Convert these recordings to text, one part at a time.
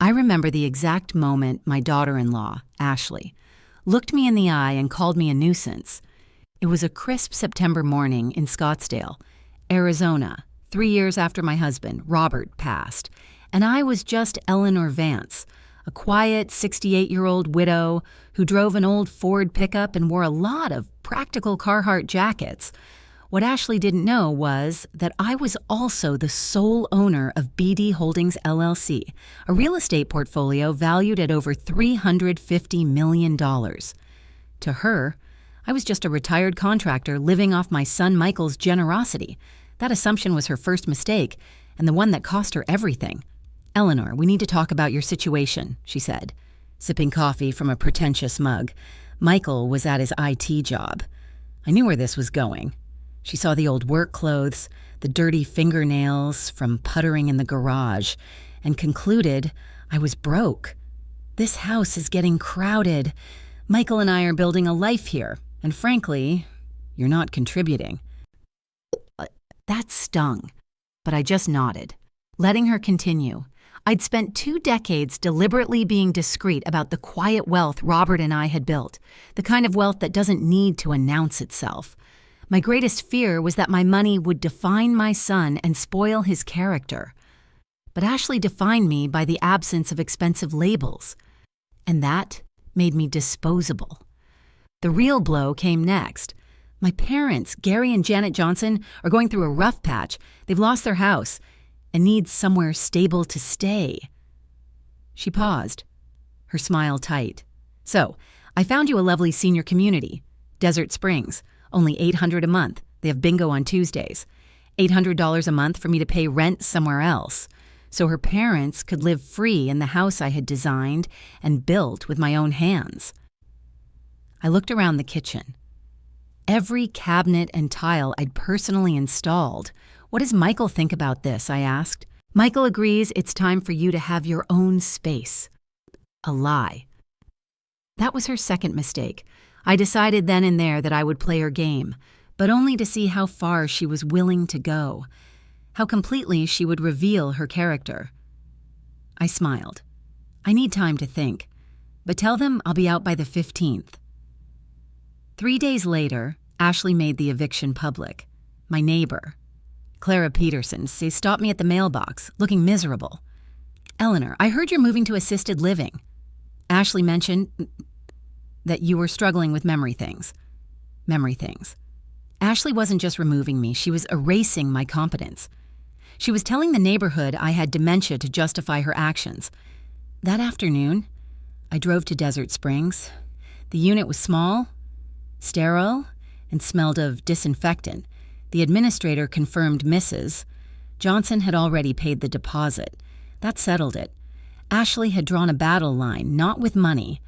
I remember the exact moment my daughter-in-law, Ashley, looked me in the eye and called me a nuisance. It was a crisp September morning in Scottsdale, Arizona, 3 years after my husband, Robert, passed, and I was just Eleanor Vance, a quiet 68-year-old widow who drove an old Ford pickup and wore a lot of practical Carhartt jackets. What Ashley didn't know was that I was also the sole owner of BD Holdings LLC, a real estate portfolio valued at over $350 million. To her, I was just a retired contractor living off my son Michael's generosity. That assumption was her first mistake, and the one that cost her everything. "Eleanor, we need to talk about your situation," she said, sipping coffee from a pretentious mug. Michael was at his IT job. I knew where this was going. She saw the old work clothes, the dirty fingernails from puttering in the garage, and concluded I was broke. This house is getting crowded. Michael and I are building a life here, and frankly, you're not contributing. That stung, but I just nodded, letting her continue. I'd spent 2 decades deliberately being discreet about the quiet wealth Robert and I had built, the kind of wealth that doesn't need to announce itself. My greatest fear was that my money would define my son and spoil his character. But Ashley defined me by the absence of expensive labels, and that made me disposable. The real blow came next. My parents, Gary and Janet Johnson, are going through a rough patch. They've lost their house and need somewhere stable to stay. She paused, her smile tight. "So, I found you a lovely senior community, Desert Springs. Only $800 a month. They have bingo on Tuesdays. $800 a month for me to pay rent somewhere else, so her parents could live free in the house I had designed and built with my own hands." I looked around the kitchen. Every cabinet and tile I'd personally installed. "What does Michael think about this?" I asked. "Michael agrees it's time for you to have your own space." A lie. That was her second mistake. I decided then and there that I would play her game, but only to see how far she was willing to go, how completely she would reveal her character. I smiled. "I need time to think, but tell them I'll be out by the 15th. 3 days later, Ashley made the eviction public. My neighbor, Clara Peterson, stopped me at the mailbox, looking miserable. "Eleanor, I heard you're moving to assisted living. Ashley mentioned that you were struggling with memory things. Ashley wasn't just removing me, she was erasing my competence. She was telling the neighborhood I had dementia to justify her actions. That afternoon, I drove to Desert Springs. The unit was small, sterile, and smelled of disinfectant. The administrator confirmed Mrs. Johnson had already paid the deposit. That settled it. Ashley had drawn a battle line, not with money,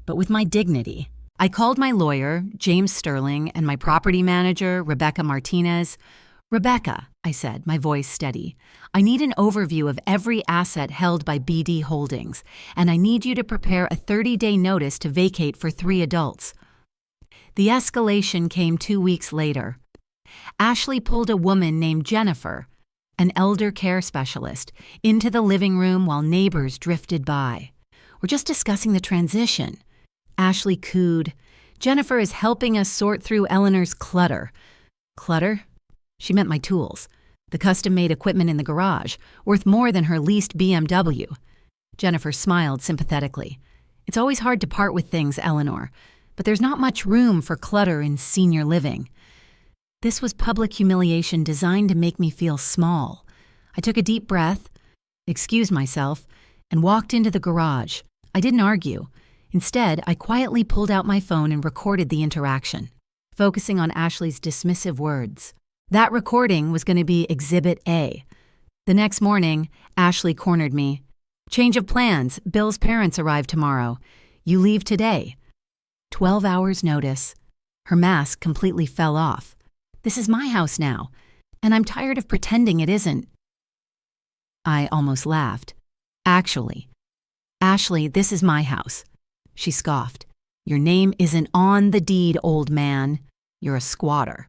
but with my dignity. I called my lawyer, James Sterling, and my property manager, Rebecca Martinez. "Rebecca," I said, my voice steady, "I need an overview of every asset held by BD Holdings, and I need you to prepare a 30-day notice to vacate for 3 adults." The escalation came 2 weeks later. Ashley pulled a woman named Jennifer, an elder care specialist, into the living room while neighbors drifted by. "We're just discussing the transition." Ashley cooed. "Jennifer is helping us sort through Eleanor's clutter." Clutter? She meant my tools, the custom-made equipment in the garage, worth more than her leased BMW. Jennifer smiled sympathetically. "It's always hard to part with things, Eleanor, but there's not much room for clutter in senior living." This was public humiliation designed to make me feel small. I took a deep breath, excused myself, and walked into the garage. I didn't argue. Instead, I quietly pulled out my phone and recorded the interaction, focusing on Ashley's dismissive words. That recording was going to be Exhibit A. The next morning, Ashley cornered me. "Change of plans. Bill's parents arrive tomorrow. You leave today." 12 hours notice. Her mask completely fell off. "This is my house now, and I'm tired of pretending it isn't." I almost laughed. "Actually, Ashley, this is my house." She scoffed. "Your name isn't on the deed, old man. You're a squatter."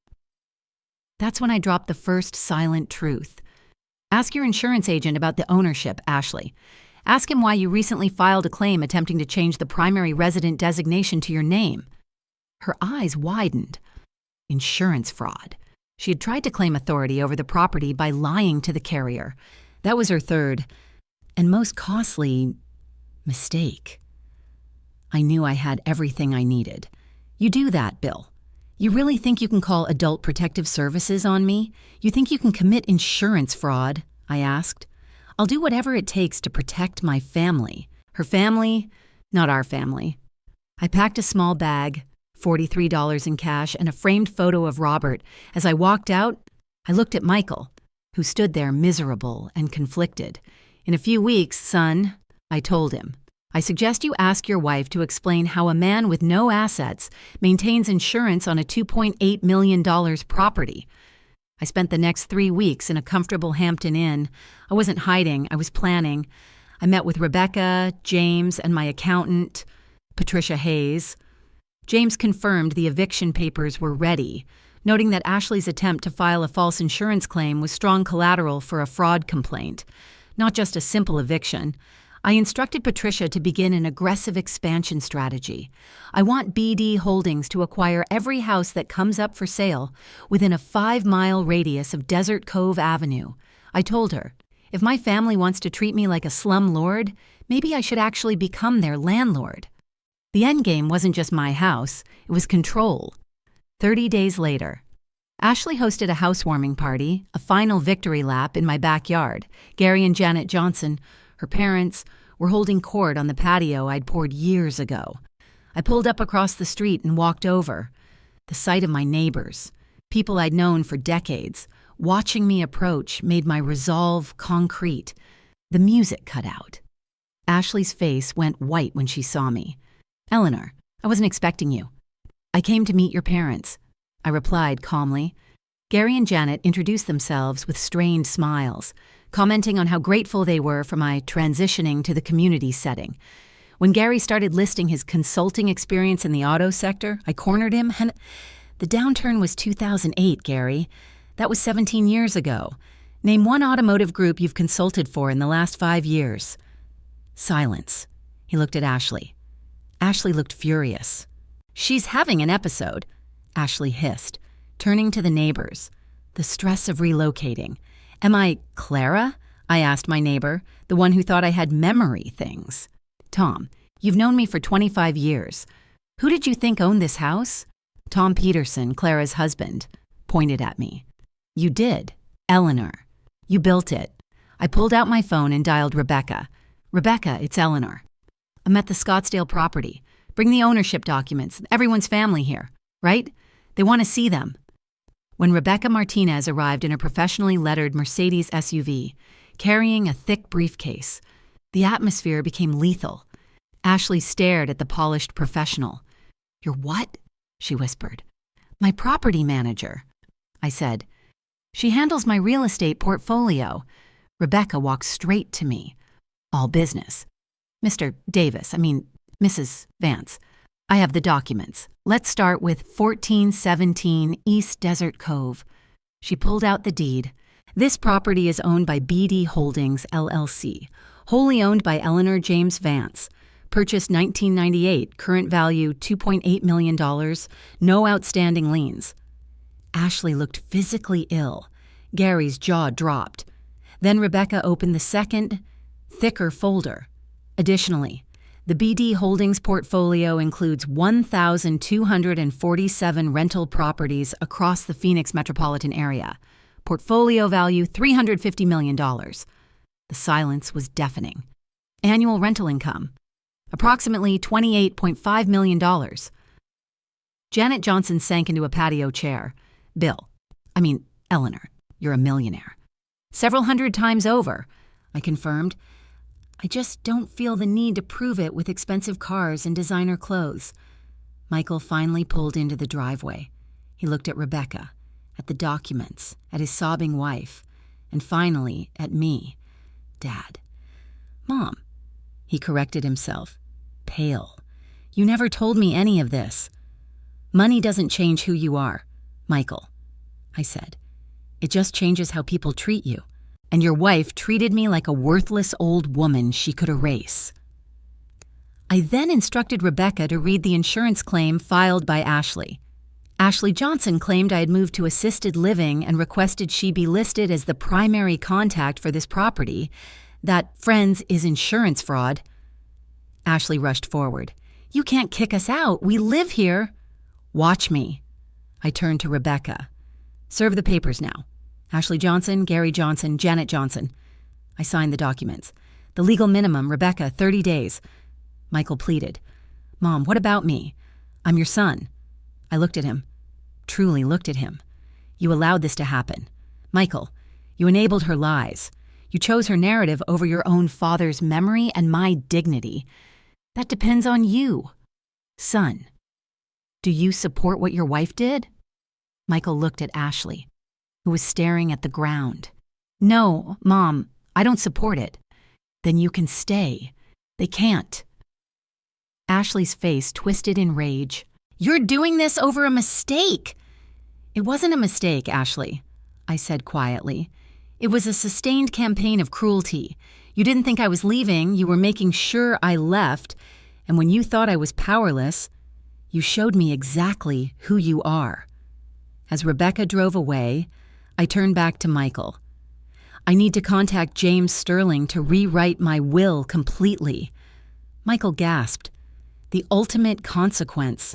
That's when I dropped the first silent truth. "Ask your insurance agent about the ownership, Ashley. Ask him why you recently filed a claim attempting to change the primary resident designation to your name." Her eyes widened. Insurance fraud. She had tried to claim authority over the property by lying to the carrier. That was her third, and most costly, mistake. I knew I had everything I needed. "You do that, Bill. You really think you can call Adult Protective Services on me? You think you can commit insurance fraud?" I asked. "I'll do whatever it takes to protect my family." Her family, not our family. I packed a small bag, $43 in cash, and a framed photo of Robert. As I walked out, I looked at Michael, who stood there miserable and conflicted. "In a few weeks, son," I told him, "I suggest you ask your wife to explain how a man with no assets maintains insurance on a $2.8 million property." I spent the next 3 weeks in a comfortable Hampton Inn. I wasn't hiding, I was planning. I met with Rebecca, James, and my accountant, Patricia Hayes. James confirmed the eviction papers were ready, noting that Ashley's attempt to file a false insurance claim was strong collateral for a fraud complaint, not just a simple eviction. I instructed Patricia to begin an aggressive expansion strategy. "I want BD Holdings to acquire every house that comes up for sale within a 5-mile radius of Desert Cove Avenue." I told her, "If my family wants to treat me like a slum lord, maybe I should actually become their landlord." The endgame wasn't just my house, it was control. 30 days later, Ashley hosted a housewarming party, a final victory lap in my backyard. Gary and Janet Johnson, her parents, were holding court on the patio I'd poured years ago. I pulled up across the street and walked over. The sight of my neighbors, people I'd known for decades, watching me approach made my resolve concrete. The music cut out. Ashley's face went white when she saw me. "Eleanor, I wasn't expecting you." "I came to meet your parents," I replied calmly. Gary and Janet introduced themselves with strained smiles, commenting on how grateful they were for my transitioning to the community setting. When Gary started listing his consulting experience in the auto sector, I cornered him. "The downturn was 2008, Gary. That was 17 years ago. Name one automotive group you've consulted for in the last 5 years." Silence. He looked at Ashley. Ashley looked furious. "She's having an episode," Ashley hissed, turning to the neighbors. The stress of relocating. "Am I Clara?" I asked my neighbor, the one who thought I had memory things. "Tom, you've known me for 25 years. Who did you think owned this house?" Tom Peterson, Clara's husband, pointed at me. "You did. Eleanor. You built it." I pulled out my phone and dialed Rebecca. "Rebecca, it's Eleanor. I'm at the Scottsdale property. Bring the ownership documents. Everyone's family here, right? They want to see them." When Rebecca Martinez arrived in a professionally lettered Mercedes SUV, carrying a thick briefcase, the atmosphere became lethal. Ashley stared at the polished professional. "You're what?" she whispered. "My property manager," I said. "She handles my real estate portfolio." Rebecca walked straight to me. "All business. Mr. Davis, Mrs. Vance, I have the documents. Let's start with 1417 East Desert Cove." She pulled out the deed. "This property is owned by BD Holdings, LLC, wholly owned by Eleanor James Vance. Purchased 1998, current value $2.8 million, no outstanding liens." Ashley looked physically ill. Gary's jaw dropped. Then Rebecca opened the second, thicker folder. Additionally, the BD Holdings portfolio includes 1,247 rental properties across the Phoenix metropolitan area. Portfolio value $350 million. The silence was deafening. Annual rental income, approximately $28.5 million. Janet Johnson sank into a patio chair. Eleanor, you're a millionaire." "Several hundred times over," I confirmed. "I just don't feel the need to prove it with expensive cars and designer clothes." Michael finally pulled into the driveway. He looked at Rebecca, at the documents, at his sobbing wife, and finally at me. "Dad." "Mom," he corrected himself, pale. "You never told me any of this." "Money doesn't change who you are, Michael," I said. "It just changes how people treat you." and your wife treated me like a worthless old woman she could erase. I then instructed Rebecca to read the insurance claim filed by Ashley. Ashley Johnson claimed I had moved to assisted living and requested she be listed as the primary contact for this property, that Friends is insurance fraud. Ashley rushed forward. You can't kick us out. We live here. Watch me. I turned to Rebecca. Serve the papers now. Ashley Johnson, Gary Johnson, Janet Johnson. I signed the documents. The legal minimum, Rebecca, 30 days. Michael pleaded. Mom, what about me? I'm your son. I looked at him. Truly looked at him. You allowed this to happen. Michael, you enabled her lies. You chose her narrative over your own father's memory and my dignity. That depends on you. Son, do you support what your wife did? Michael looked at Ashley, who was staring at the ground. No, Mom, I don't support it. Then you can stay. They can't. Ashley's face twisted in rage. You're doing this over a mistake. It wasn't a mistake, Ashley, I said quietly. It was a sustained campaign of cruelty. You didn't think I was leaving, you were making sure I left, and when you thought I was powerless, you showed me exactly who you are. As Rebecca drove away, I turned back to Michael. I need to contact James Sterling to rewrite my will completely. Michael gasped. The ultimate consequence.